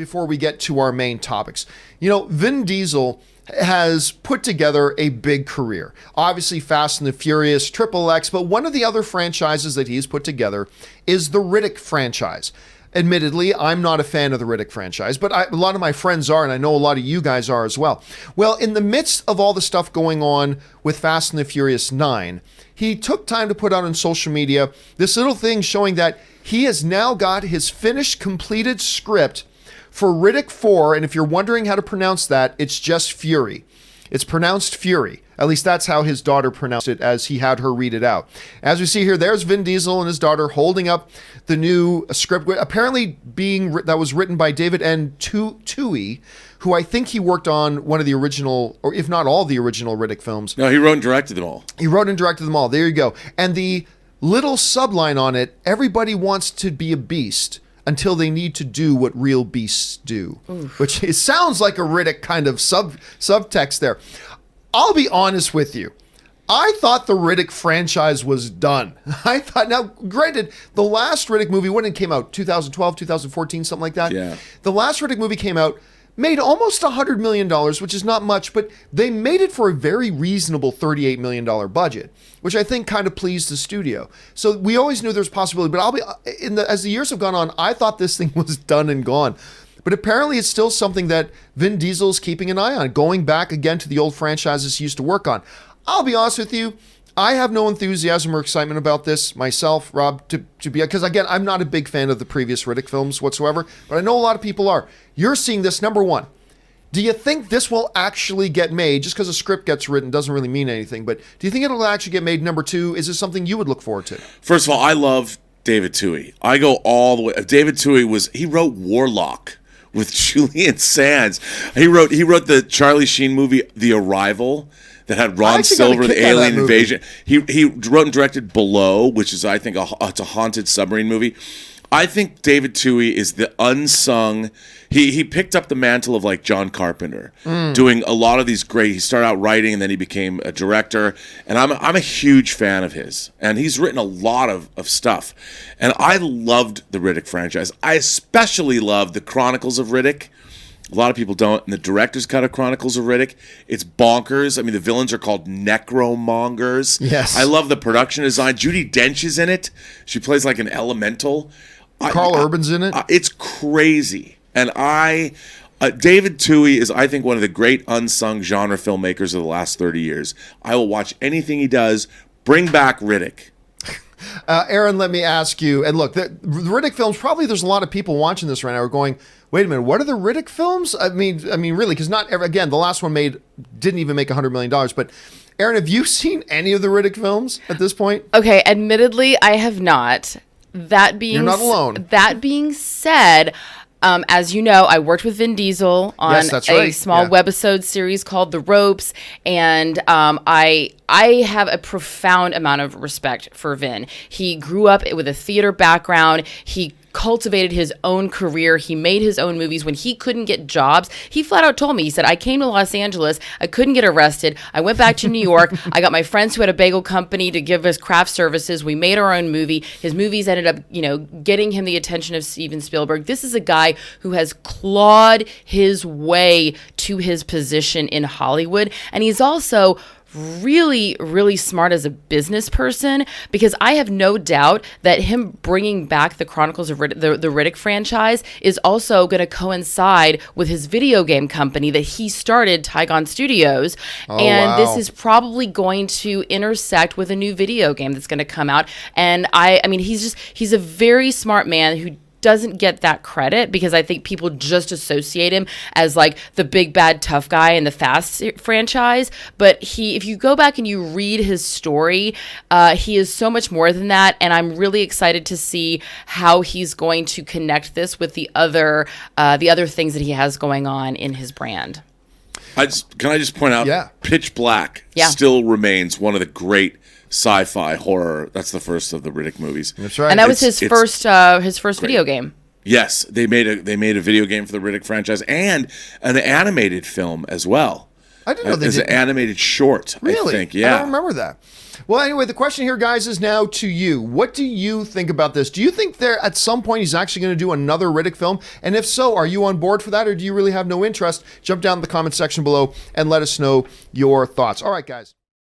before we get to our main topics. Vin Diesel has put together a big career. Obviously, Fast and the Furious, Triple X, but one of the other franchises that he's put together is the Riddick franchise. Admittedly, I'm not a fan of the Riddick franchise, but a lot of my friends are, and I know a lot of you guys are as well. Well, in the midst of all the stuff going on with Fast and the Furious 9, he took time to put out on social media this little thing showing that he has now got his finished, completed script for Riddick 4, and if you're wondering how to pronounce that, it's just Fury. It's pronounced Fury. At least that's how his daughter pronounced it as he had her read it out. As we see here, there's Vin Diesel and his daughter holding up the new script, apparently that was written by David N. Toohey, who I think he worked on one of the original, or if not all the original Riddick films. No, he wrote and directed them all. He wrote and directed them all. There you go. And the little subline on it, everybody wants to be a beast until they need to do what real beasts do. Oof. Which it sounds like a Riddick kind of subtext there. I'll be honest with you. I thought the Riddick franchise was done. Now, granted, the last Riddick movie, when it came out, 2012, 2014, something like that. Yeah. The last Riddick movie came out, made almost $100 million, which is not much, but they made it for a very reasonable $38 million budget, which I think kind of pleased the studio. So we always knew there was possibility, but as the years have gone on, I thought this thing was done and gone. But apparently it's still something that Vin Diesel's keeping an eye on, going back again to the old franchises he used to work on. I'll be honest with you, I have no enthusiasm or excitement about this myself, Rob, to be, because again, I'm not a big fan of the previous Riddick films whatsoever, but I know a lot of people are. You're seeing this, number one. Do you think this will actually get made? Just because a script gets written doesn't really mean anything, but do you think it'll actually get made? Number two, is this something you would look forward to? First of all, I love David Toohey. I go all the way. David Toohey he wrote Warlock with Julian Sands. He wrote the Charlie Sheen movie, The Arrival, that had Ron Silver, the alien invasion. He wrote and directed Below, which is, I think, it's a haunted submarine movie. I think David Toohey is the unsung. He picked up the mantle of like John Carpenter, doing a lot of these great. He started out writing and then he became a director. And I'm a huge fan of his. And he's written a lot of stuff. And I loved the Riddick franchise. I especially loved the Chronicles of Riddick. A lot of people don't. And the director's cut of Chronicles of Riddick, it's bonkers. I mean, the villains are called necromongers. Yes. I love the production design. Judi Dench is in it. She plays like an elemental. Carl Urban's in it. It's crazy. And David Toohey is, I think, one of the great unsung genre filmmakers of the last 30 years. I will watch anything he does. Bring back Riddick. Aaron, let me ask you, and look, the Riddick films, probably there's a lot of people watching this right now who are going, wait a minute, what are the Riddick films? I mean, really, because again, the last one didn't even make $100 million, but Aaron, have you seen any of the Riddick films at this point? Okay, admittedly, I have not. You're not alone. That being said, as you know, I worked with Vin Diesel on a small webisode series called The Ropes, and I have a profound amount of respect for Vin. He grew up with a theater background. He cultivated his own career. He made his own movies. When he couldn't get jobs, he flat out told me, he said, I came to Los Angeles, I couldn't get arrested. I went back to New York. I got my friends who had a bagel company to give us craft services. We made our own movie. His movies ended up, getting him the attention of Steven Spielberg. This is a guy who has clawed his way to his position in Hollywood. And he's also really, really smart as a business person, because I have no doubt that him bringing back the Chronicles of the Riddick franchise is also going to coincide with his video game company that he started, Tygon Studios. This is probably going to intersect with a new video game that's going to come out. And I mean, he's a very smart man who doesn't get that credit, because I think people just associate him as like the big bad tough guy in the Fast franchise. But if you go back and you read his story, he is so much more than that. And I'm really excited to see how he's going to connect this with the other things that he has going on in his brand. Can I just point out, Pitch Black still remains one of the great sci-fi horror. That's the first of the Riddick movies. That's right. And that was his first video game. Yes, they made a video game for the Riddick franchise and an animated film as well. I didn't know they did. As an animated short, really? I think. Yeah. I don't remember that. Well, anyway, the question here, guys, is now to you. What do you think about this? Do you think there at some point he's actually going to do another Riddick film? And if so, are you on board for that, or do you really have no interest? Jump down in the comment section below and let us know your thoughts. All right, guys.